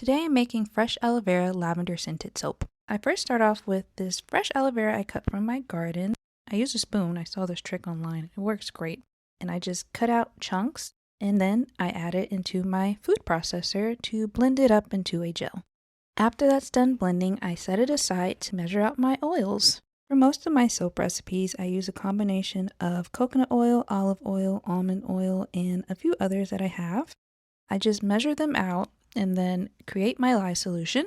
Today I'm making fresh aloe vera lavender scented soap. I first start off with this fresh aloe vera I cut from my garden. I use a spoon. I saw this trick online. It works great. And I just cut out chunks and then I add it into my food processor to blend it up into a gel. After that's done blending, I set it aside to measure out my oils. For most of my soap recipes, I use a combination of coconut oil, olive oil, almond oil, and a few others that I have. I just measure them out and then create my lye solution.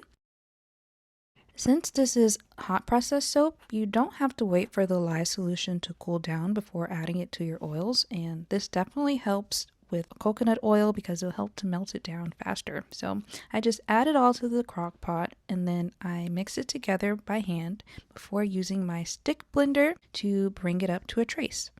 Since this is hot process soap, you don't have to wait for the lye solution to cool down before adding it to your oils, and this definitely helps with coconut oil because it'll help to melt it down faster. So I just add it all to the crock pot and then I mix it together by hand before using my stick blender to bring it up to a trace.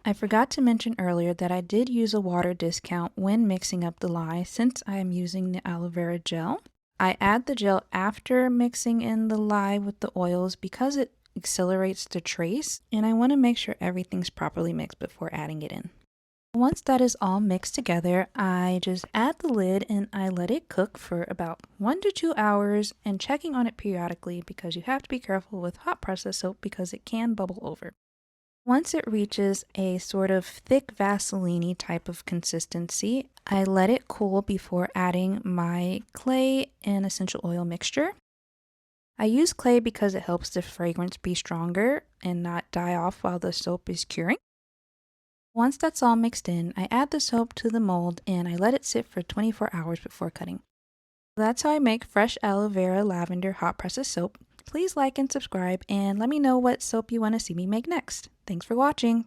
I forgot to mention earlier that I did use a water discount when mixing up the lye since I am using the aloe vera gel. I add the gel after mixing in the lye with the oils because it accelerates the trace, and I want to make sure everything's properly mixed before adding it in. Once that is all mixed together, I just add the lid and I let it cook for about 1 to 2 hours and checking on it periodically because you have to be careful with hot process soap because it can bubble over. Once it reaches a sort of thick Vaseline type of consistency, I let it cool before adding my clay and essential oil mixture. I use clay because it helps the fragrance be stronger and not die off while the soap is curing. Once that's all mixed in, I add the soap to the mold and I let it sit for 24 hours before cutting. That's how I make fresh aloe vera lavender hot process soap. Please like and subscribe and let me know what soap you want to see me make next. Thanks for watching.